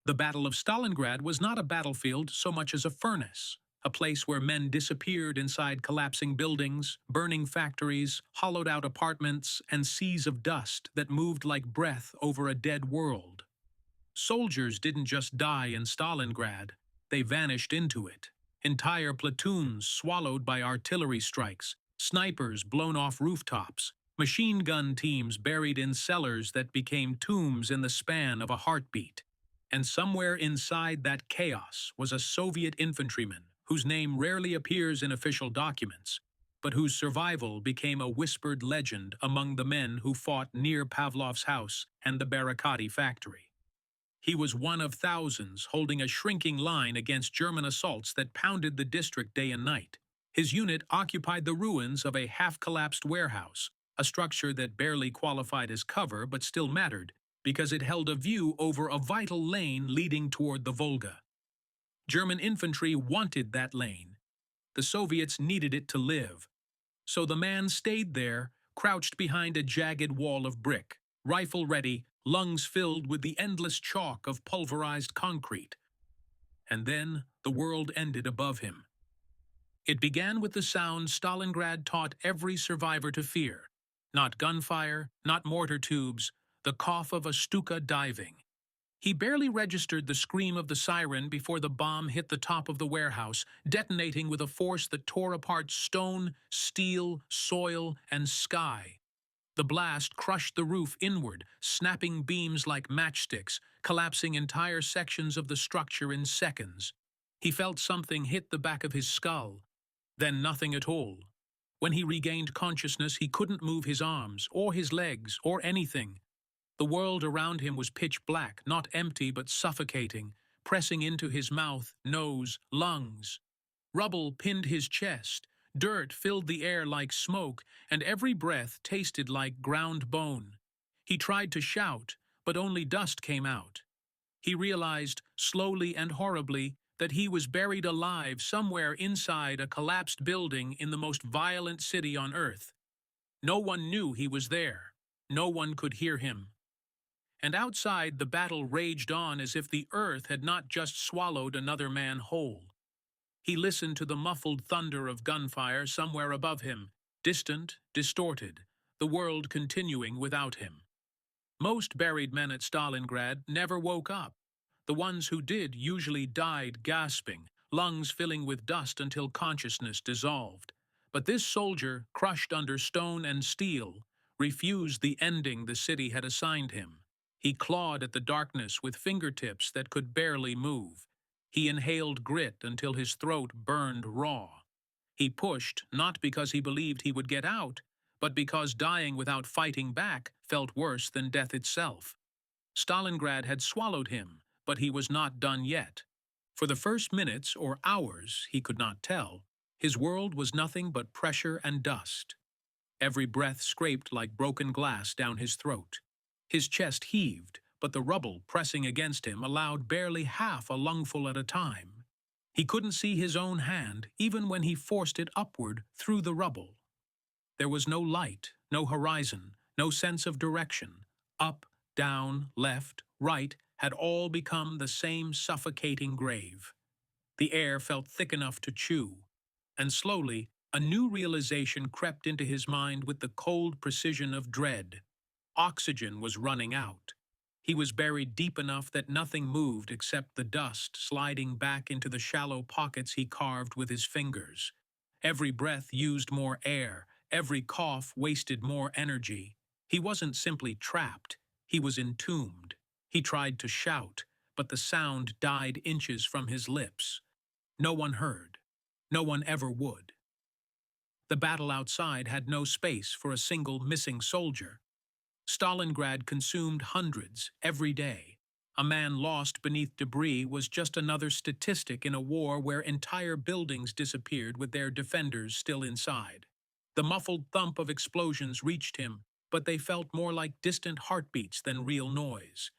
The Battle of Stalingrad was not a battlefield so much as a furnace, a place where men disappeared inside collapsing buildings, burning factories, hollowed-out apartments, and seas of dust that moved like breath over a dead world. Soldiers didn't just die in Stalingrad, they vanished into it. Entire platoons swallowed by artillery strikes, snipers blown off rooftops, machine gun teams buried in cellars that became tombs in the span of a heartbeat. And somewhere inside that chaos was a Soviet infantryman whose name rarely appears in official documents, but whose survival became a whispered legend among the men who fought near Pavlov's house and the Barricadi factory. He was one of thousands holding a shrinking line against German assaults that pounded the district day and night. His unit occupied the ruins of a half-collapsed warehouse, a structure that barely qualified as cover but still mattered, because it held a view over a vital lane leading toward the Volga. German infantry wanted that lane. The Soviets needed it to live. So the man stayed there, crouched behind a jagged wall of brick, rifle ready, lungs filled with the endless chalk of pulverized concrete. And then the world ended above him. It began with the sound Stalingrad taught every survivor to fear. Not gunfire, not mortar tubes, the cough of a Stuka diving. He barely registered the scream of the siren before the bomb hit the top of the warehouse, detonating with a force that tore apart stone, steel, soil, and sky. The blast crushed the roof inward, snapping beams like matchsticks, collapsing entire sections of the structure in seconds. He felt something hit the back of his skull, then nothing at all. When he regained consciousness, he couldn't move his arms, or his legs, or anything. The world around him was pitch black, not empty but suffocating, pressing into his mouth, nose, lungs. Rubble pinned his chest, dirt filled the air like smoke, and every breath tasted like ground bone. He tried to shout, but only dust came out. He realized, slowly and horribly, that he was buried alive somewhere inside a collapsed building in the most violent city on Earth. No one knew he was there. No one could hear him. And outside, the battle raged on as if the earth had not just swallowed another man whole. He listened to the muffled thunder of gunfire somewhere above him, distant, distorted, the world continuing without him. Most buried men at Stalingrad never woke up. The ones who did usually died gasping, lungs filling with dust until consciousness dissolved. But this soldier, crushed under stone and steel, refused the ending the city had assigned him. He clawed at the darkness with fingertips that could barely move. He inhaled grit until his throat burned raw. He pushed, not because he believed he would get out, but because dying without fighting back felt worse than death itself. Stalingrad had swallowed him, but he was not done yet. For the first minutes or hours, he could not tell, his world was nothing but pressure and dust. Every breath scraped like broken glass down his throat. His chest heaved, but the rubble pressing against him allowed barely half a lungful at a time. He couldn't see his own hand, even when he forced it upward through the rubble. There was no light, no horizon, no sense of direction. Up, down, left, right had all become the same suffocating grave. The air felt thick enough to chew, and slowly a new realization crept into his mind with the cold precision of dread. Oxygen was running out. He was buried deep enough that nothing moved except the dust sliding back into the shallow pockets he carved with his fingers. Every breath used more air, every cough wasted more energy. He wasn't simply trapped, he was entombed. He tried to shout, but the sound died inches from his lips. No one heard. No one ever would. The battle outside had no space for a single missing soldier. Stalingrad consumed hundreds every day. A man lost beneath debris was just another statistic in a war where entire buildings disappeared with their defenders still inside. The muffled thump of explosions reached him, but they felt more like distant heartbeats than real noise.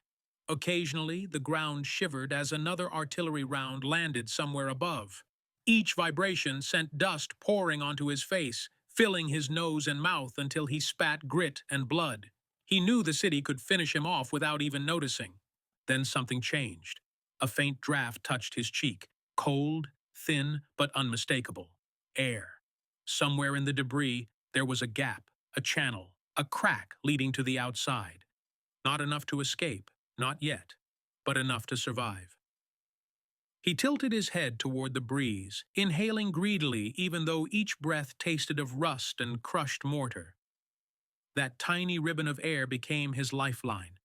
Occasionally, the ground shivered as another artillery round landed somewhere above. Each vibration sent dust pouring onto his face, filling his nose and mouth until he spat grit and blood. He knew the city could finish him off without even noticing. Then something changed. A faint draft touched his cheek, cold, thin, but unmistakable. Air. Somewhere in the debris, there was a gap, a channel, a crack leading to the outside. Not enough to escape, not yet, but enough to survive. He tilted his head toward the breeze, inhaling greedily even though each breath tasted of rust and crushed mortar. That tiny ribbon of air became his lifeline.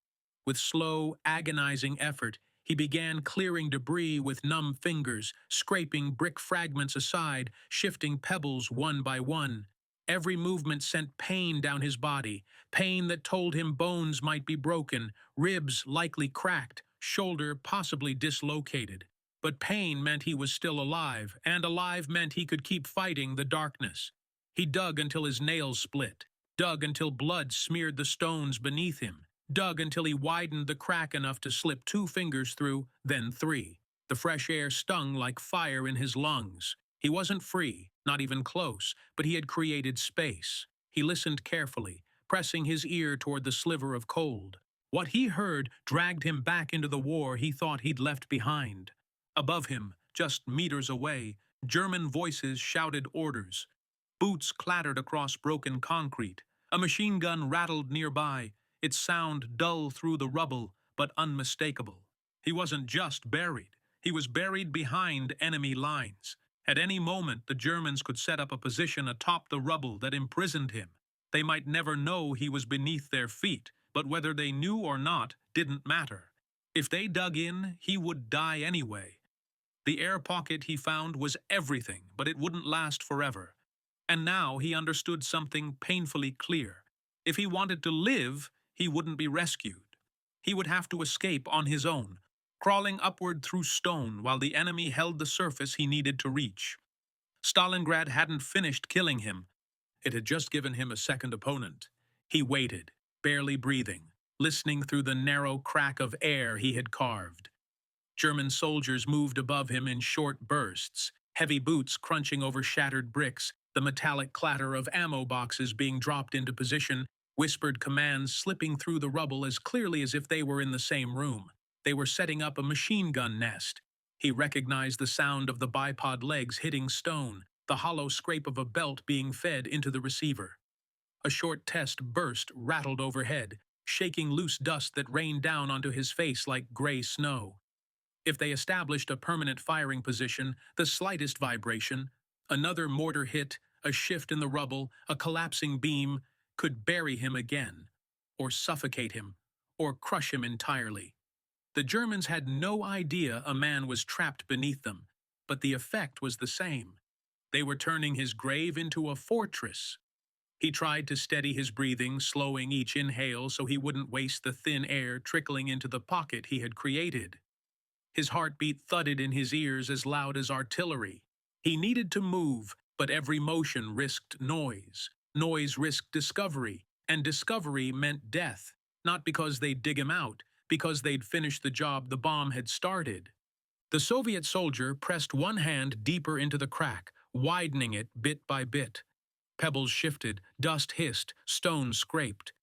With slow, agonizing effort, he began clearing debris with numb fingers, scraping brick fragments aside, shifting pebbles one by one. Every movement sent pain down his body, pain that told him bones might be broken, ribs likely cracked, shoulder possibly dislocated. But pain meant he was still alive, and alive meant he could keep fighting the darkness. He dug until his nails split, dug until blood smeared the stones beneath him, dug until he widened the crack enough to slip 2 fingers through, then 3. The fresh air stung like fire in his lungs. He wasn't free, not even close, but he had created space. He listened carefully, pressing his ear toward the sliver of cold. What he heard dragged him back into the war he thought he'd left behind. Above him, just meters away, German voices shouted orders. Boots clattered across broken concrete. A machine gun rattled nearby, its sound dull through the rubble, but unmistakable. He wasn't just buried. He was buried behind enemy lines. At any moment, the Germans could set up a position atop the rubble that imprisoned him. They might never know he was beneath their feet, but whether they knew or not didn't matter. If they dug in, he would die anyway. The air pocket he found was everything, but it wouldn't last forever. And now he understood something painfully clear. If he wanted to live, he wouldn't be rescued. He would have to escape on his own, crawling upward through stone while the enemy held the surface he needed to reach. Stalingrad hadn't finished killing him. It had just given him a second opponent. He waited, barely breathing, listening through the narrow crack of air he had carved. German soldiers moved above him in short bursts, heavy boots crunching over shattered bricks, the metallic clatter of ammo boxes being dropped into position, whispered commands slipping through the rubble as clearly as if they were in the same room. They were setting up a machine gun nest. He recognized the sound of the bipod legs hitting stone, the hollow scrape of a belt being fed into the receiver. A short test burst rattled overhead, shaking loose dust that rained down onto his face like gray snow. If they established a permanent firing position, the slightest vibration, another mortar hit, a shift in the rubble, a collapsing beam, could bury him again, or suffocate him, or crush him entirely. The Germans had no idea a man was trapped beneath them, but the effect was the same. They were turning his grave into a fortress. He tried to steady his breathing, slowing each inhale so he wouldn't waste the thin air trickling into the pocket he had created. His heartbeat thudded in his ears as loud as artillery. He needed to move, but every motion risked noise. Noise risked discovery, and discovery meant death, not because they'd dig him out, because they'd finish the job the bomb had started. The Soviet soldier pressed one hand deeper into the crack, widening it bit by bit. Pebbles shifted, dust hissed, stones scraped.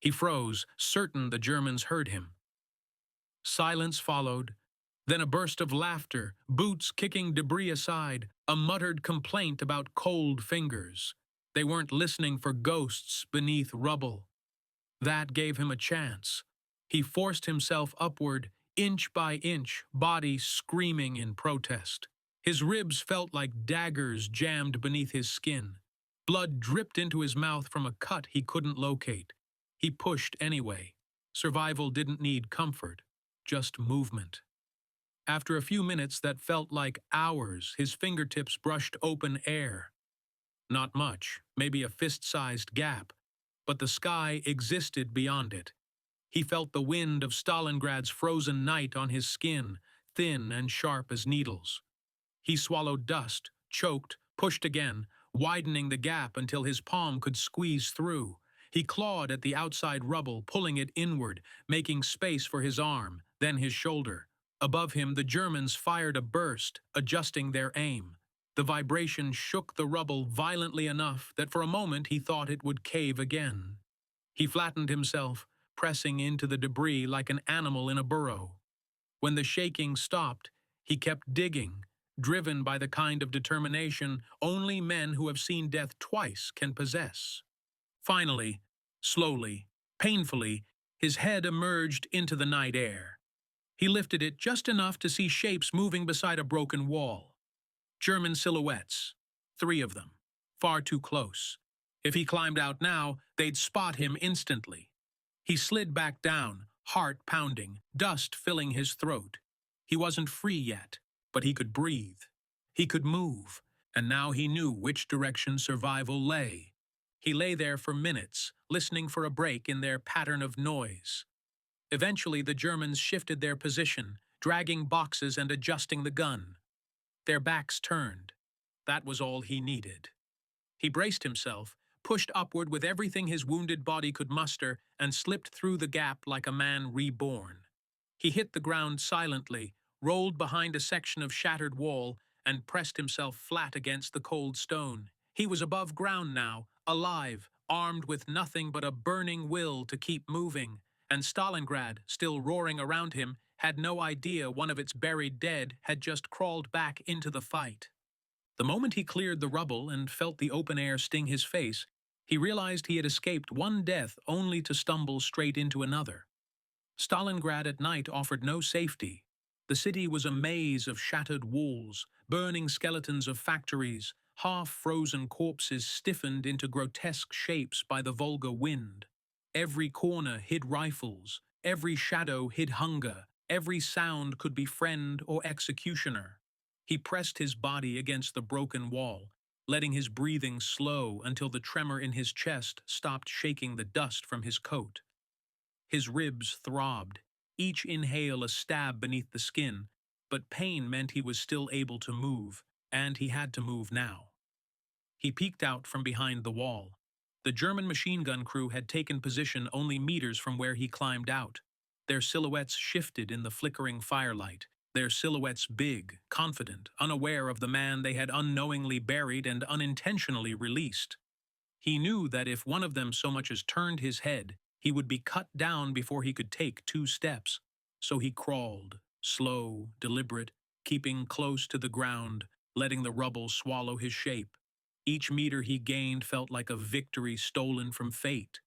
He froze, certain the Germans heard him. Silence followed. Then a burst of laughter, boots kicking debris aside, a muttered complaint about cold fingers. They weren't listening for ghosts beneath rubble. That gave him a chance. He forced himself upward, inch by inch, body screaming in protest. His ribs felt like daggers jammed beneath his skin. Blood dripped into his mouth from a cut he couldn't locate. He pushed anyway. Survival didn't need comfort, just movement. After a few minutes that felt like hours, his fingertips brushed open air. Not much, maybe a fist-sized gap, but the sky existed beyond it. He felt the wind of Stalingrad's frozen night on his skin, thin and sharp as needles. He swallowed dust, choked, pushed again, widening the gap until his palm could squeeze through. He clawed at the outside rubble, pulling it inward, making space for his arm, then his shoulder. Above him, the Germans fired a burst, adjusting their aim. The vibration shook the rubble violently enough that for a moment he thought it would cave again. He flattened himself, pressing into the debris like an animal in a burrow. When the shaking stopped, he kept digging, driven by the kind of determination only men who have seen death twice can possess. Finally, slowly, painfully, his head emerged into the night air. He lifted it just enough to see shapes moving beside a broken wall. German silhouettes, 3 of them, far too close. If he climbed out now, they'd spot him instantly. He slid back down, heart pounding, dust filling his throat. He wasn't free yet, but he could breathe. He could move, and now he knew which direction survival lay. He lay there for minutes, listening for a break in their pattern of noise. Eventually, the Germans shifted their position, dragging boxes and adjusting the gun. Their backs turned. That was all he needed. He braced himself, pushed upward with everything his wounded body could muster, and slipped through the gap like a man reborn. He hit the ground silently, rolled behind a section of shattered wall, and pressed himself flat against the cold stone. He was above ground now, alive, armed with nothing but a burning will to keep moving, and Stalingrad, still roaring around him, had no idea one of its buried dead had just crawled back into the fight. The moment he cleared the rubble and felt the open air sting his face, he realized he had escaped one death only to stumble straight into another. Stalingrad at night offered no safety. The city was a maze of shattered walls, burning skeletons of factories, half-frozen corpses stiffened into grotesque shapes by the Volga wind. Every corner hid rifles, every shadow hid hunger, every sound could be friend or executioner. He pressed his body against the broken wall, letting his breathing slow until the tremor in his chest stopped shaking the dust from his coat. His ribs throbbed, each inhale a stab beneath the skin, but pain meant he was still able to move, and he had to move now. He peeked out from behind the wall. The German machine gun crew had taken position only meters from where he climbed out. Their silhouettes shifted in the flickering firelight, their silhouettes big, confident, unaware of the man they had unknowingly buried and unintentionally released. He knew that if one of them so much as turned his head, he would be cut down before he could take 2 steps. So he crawled, slow, deliberate, keeping close to the ground, letting the rubble swallow his shape. Each meter he gained felt like a victory stolen from fate.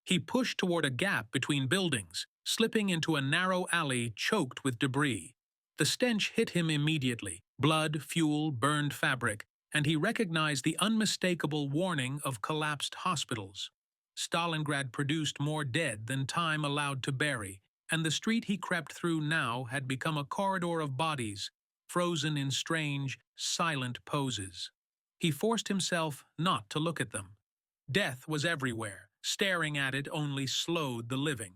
He pushed toward a gap between buildings, slipping into a narrow alley choked with debris. The stench hit him immediately, blood, fuel, burned fabric, and he recognized the unmistakable warning of collapsed hospitals. Stalingrad produced more dead than time allowed to bury, and the street he crept through now had become a corridor of bodies, frozen in strange, silent poses. He forced himself not to look at them. Death was everywhere. Staring at it only slowed the living.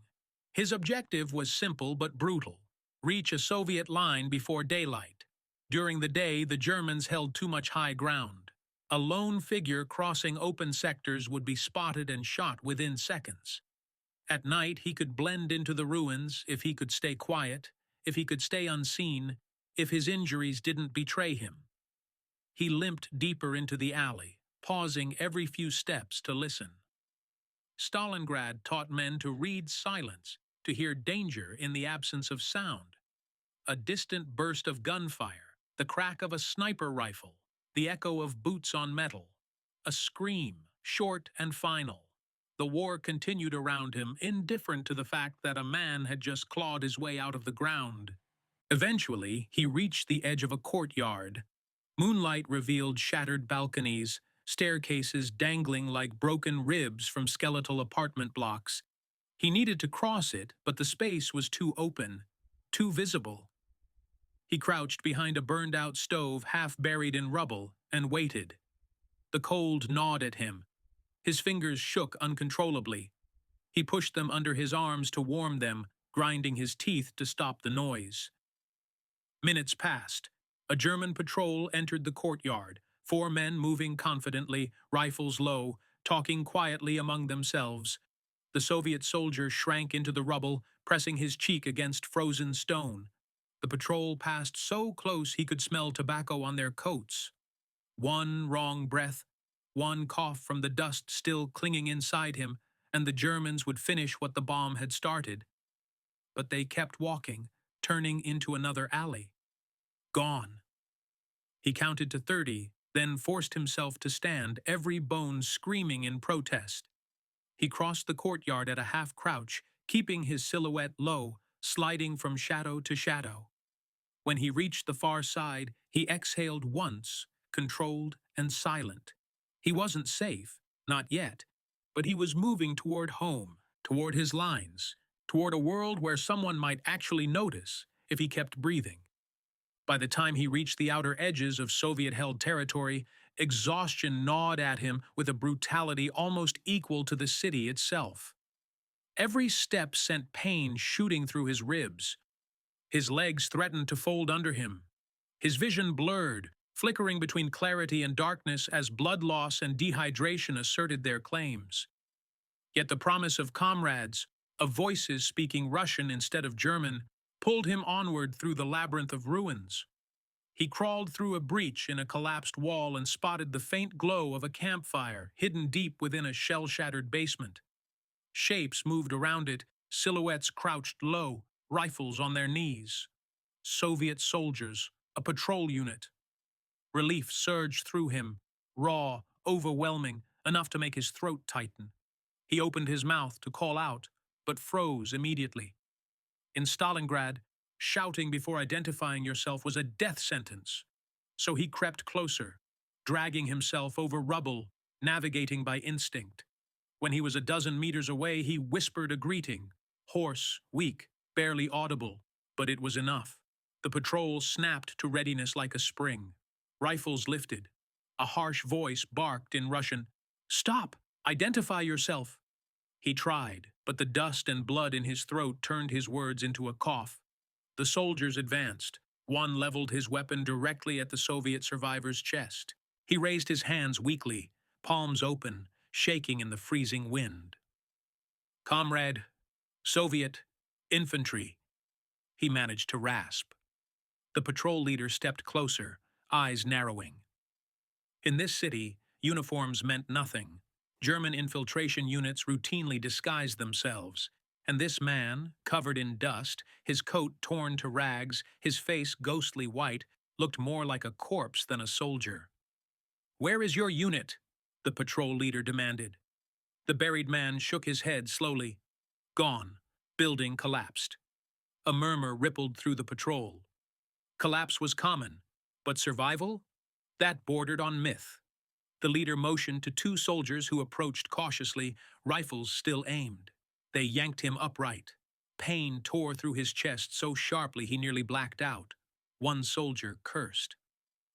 His objective was simple but brutal: reach a Soviet line before daylight. During the day, the Germans held too much high ground. A lone figure crossing open sectors would be spotted and shot within seconds. At night, he could blend into the ruins if he could stay quiet, if he could stay unseen, if his injuries didn't betray him. He limped deeper into the alley, pausing every few steps to listen. Stalingrad taught men to read silence, to hear danger in the absence of sound. A distant burst of gunfire, the crack of a sniper rifle, the echo of boots on metal. A scream, short and final. The war continued around him, indifferent to the fact that a man had just clawed his way out of the ground. Eventually, he reached the edge of a courtyard. Moonlight revealed shattered balconies, staircases dangling like broken ribs from skeletal apartment blocks. He needed to cross it, but the space was too open, too visible. He crouched behind a burned-out stove half buried in rubble and waited. The cold gnawed at him. His fingers shook uncontrollably. He pushed them under his arms to warm them, grinding his teeth to stop the noise. Minutes passed. A German patrol entered the courtyard, 4 men moving confidently, rifles low, talking quietly among themselves. The Soviet soldier shrank into the rubble, pressing his cheek against frozen stone. The patrol passed so close he could smell tobacco on their coats. One wrong breath, one cough from the dust still clinging inside him, and the Germans would finish what the bomb had started. But they kept walking, turning into another alley. Gone. He counted to 30, then forced himself to stand, every bone screaming in protest. He crossed the courtyard at a half-crouch, keeping his silhouette low, sliding from shadow to shadow. When he reached the far side, he exhaled once, controlled and silent. He wasn't safe, not yet, but he was moving toward home, toward his lines, toward a world where someone might actually notice if he kept breathing. By the time he reached the outer edges of Soviet-held territory, exhaustion gnawed at him with a brutality almost equal to the city itself. Every step sent pain shooting through his ribs. His legs threatened to fold under him. His vision blurred, flickering between clarity and darkness as blood loss and dehydration asserted their claims. Yet the promise of comrades, of voices speaking Russian instead of German, pulled him onward through the labyrinth of ruins. He crawled through a breach in a collapsed wall and spotted the faint glow of a campfire hidden deep within a shell-shattered basement. Shapes moved around it, silhouettes crouched low, rifles on their knees. Soviet soldiers, a patrol unit. Relief surged through him, raw, overwhelming, enough to make his throat tighten. He opened his mouth to call out, but froze immediately. In Stalingrad, shouting before identifying yourself was a death sentence. So he crept closer, dragging himself over rubble, navigating by instinct. When he was a dozen meters away, he whispered a greeting, hoarse, weak, barely audible, but it was enough. The patrol snapped to readiness like a spring. Rifles lifted. A harsh voice barked in Russian, "Stop! Identify yourself!" He tried, but the dust and blood in his throat turned his words into a cough. The soldiers advanced. One leveled his weapon directly at the Soviet survivor's chest. He raised his hands weakly, palms open, shaking in the freezing wind. "Comrade, Soviet, infantry," he managed to rasp. The patrol leader stepped closer, eyes narrowing. In this city, uniforms meant nothing. German infiltration units routinely disguised themselves, and this man, covered in dust, his coat torn to rags, his face ghostly white, looked more like a corpse than a soldier. "Where is your unit?" the patrol leader demanded. The buried man shook his head slowly. Gone. Building collapsed. A murmur rippled through the patrol. Collapse was common, but survival? That bordered on myth. The leader motioned to two soldiers who approached cautiously, rifles still aimed. They yanked him upright. Pain tore through his chest so sharply he nearly blacked out. One soldier cursed.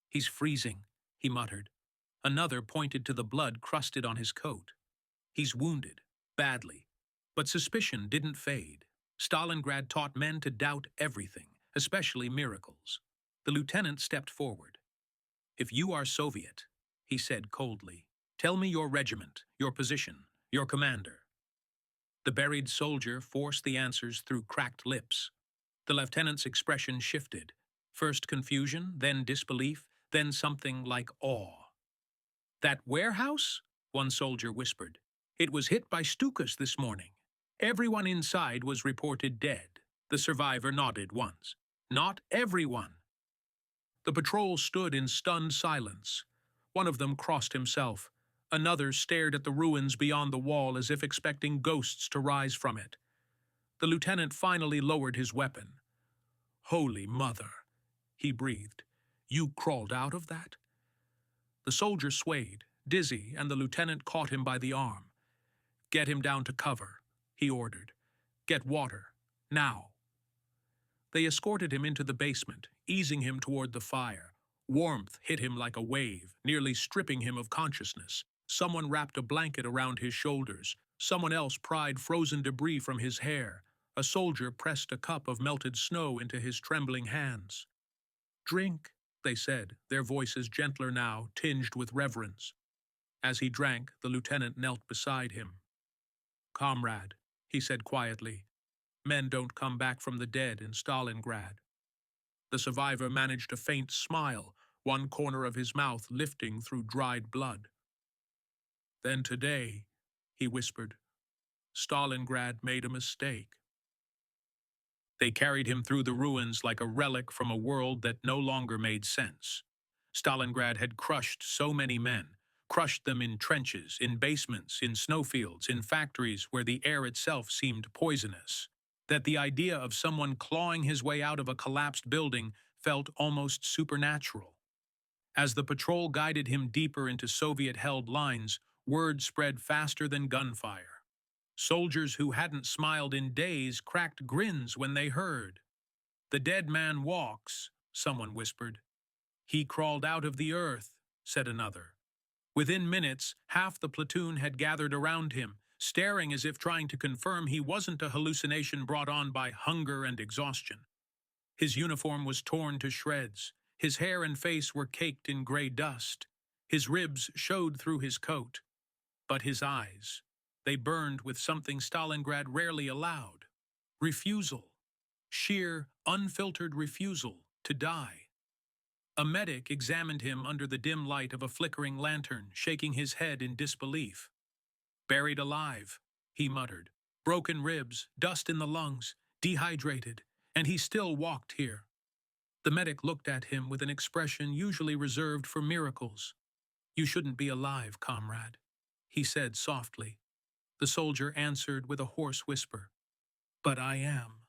"He's freezing," he muttered. Another pointed to the blood crusted on his coat. "He's wounded, badly." But suspicion didn't fade. Stalingrad taught men to doubt everything, especially miracles. The lieutenant stepped forward. "If you are Soviet," he said coldly, "tell me your regiment, your position, your commander." The buried soldier forced the answers through cracked lips. The lieutenant's expression shifted. First confusion, then disbelief, then something like awe. "That warehouse?" one soldier whispered. "It was hit by Stukas this morning. Everyone inside was reported dead." The survivor nodded once. "Not everyone." The patrol stood in stunned silence. One of them crossed himself. Another stared at the ruins beyond the wall as if expecting ghosts to rise from it. The lieutenant finally lowered his weapon. "Holy Mother," he breathed. "You crawled out of that?" The soldier swayed, dizzy, and the lieutenant caught him by the arm. "Get him down to cover," he ordered. "Get water. Now." They escorted him into the basement, easing him toward the fire. Warmth hit him like a wave, nearly stripping him of consciousness. Someone wrapped a blanket around his shoulders. Someone else pried frozen debris from his hair. A soldier pressed a cup of melted snow into his trembling hands. "Drink," they said, their voices gentler now, tinged with reverence. As he drank, the lieutenant knelt beside him. "Comrade," he said quietly, "men don't come back from the dead in Stalingrad." The survivor managed a faint smile, one corner of his mouth lifting through dried blood. "Then today," he whispered, "Stalingrad made a mistake." They carried him through the ruins like a relic from a world that no longer made sense. Stalingrad had crushed so many men, crushed them in trenches, in basements, in snowfields, in factories where the air itself seemed poisonous, that the idea of someone clawing his way out of a collapsed building felt almost supernatural. As the patrol guided him deeper into Soviet-held lines, word spread faster than gunfire. Soldiers who hadn't smiled in days cracked grins when they heard. "The dead man walks," someone whispered. "He crawled out of the earth," said another. Within minutes, half the platoon had gathered around him, staring as if trying to confirm he wasn't a hallucination brought on by hunger and exhaustion. His uniform was torn to shreds. His hair and face were caked in gray dust. His ribs showed through his coat. But his eyes, they burned with something Stalingrad rarely allowed: refusal. Sheer, unfiltered refusal to die. A medic examined him under the dim light of a flickering lantern, shaking his head in disbelief. "Buried alive," he muttered. "Broken ribs, dust in the lungs, dehydrated, and he still walked here." The medic looked at him with an expression usually reserved for miracles. "You shouldn't be alive, comrade," he said softly. The soldier answered with a hoarse whisper, "But I am."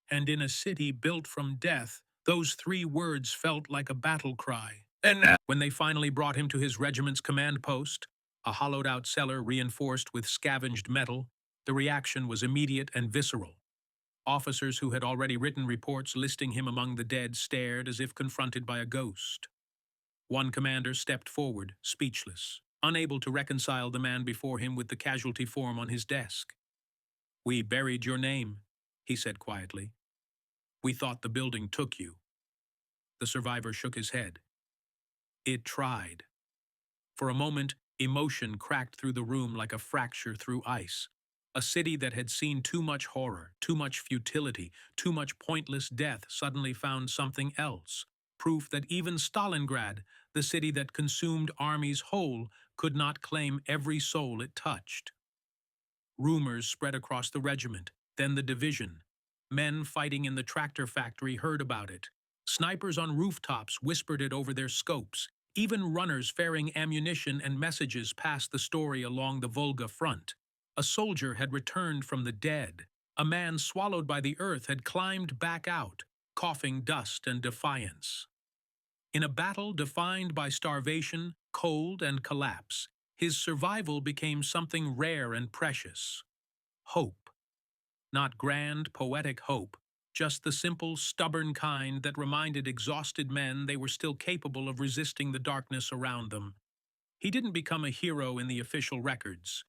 And in a city built from death, those 3 words felt like a battle cry. And now, when they finally brought him to his regiment's command post, a hollowed-out cellar reinforced with scavenged metal, the reaction was immediate and visceral. Officers who had already written reports listing him among the dead stared as if confronted by a ghost. One commander stepped forward, speechless, unable to reconcile the man before him with the casualty form on his desk. "We buried your name," he said quietly. "We thought the building took you." The survivor shook his head. "It tried." For a moment, emotion cracked through the room like a fracture through ice. A city that had seen too much horror, too much futility, too much pointless death suddenly found something else. Proof that even Stalingrad, the city that consumed armies whole, could not claim every soul it touched. Rumors spread across the regiment, then the division. Men fighting in the tractor factory heard about it. Snipers on rooftops whispered it over their scopes. Even runners ferrying ammunition and messages passed the story along the Volga front. A soldier had returned from the dead. A man swallowed by the earth had climbed back out, coughing dust and defiance. In a battle defined by starvation, cold, and collapse, his survival became something rare and precious. Hope. Not grand, poetic hope, just the simple, stubborn kind that reminded exhausted men they were still capable of resisting the darkness around them. He didn't become a hero in the official records.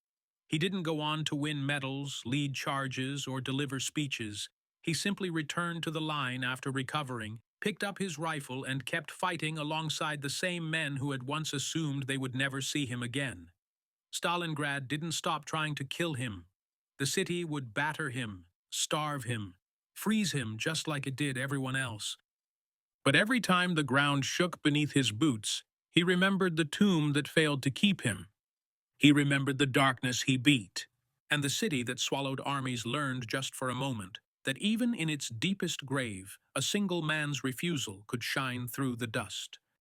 He didn't go on to win medals, lead charges, or deliver speeches. He simply returned to the line after recovering, picked up his rifle, and kept fighting alongside the same men who had once assumed they would never see him again. Stalingrad didn't stop trying to kill him. The city would batter him, starve him, freeze him just like it did everyone else. But every time the ground shook beneath his boots, he remembered the tomb that failed to keep him. He remembered the darkness he beat, and the city that swallowed armies learned just for a moment that even in its deepest grave, a single man's refusal could shine through the dust.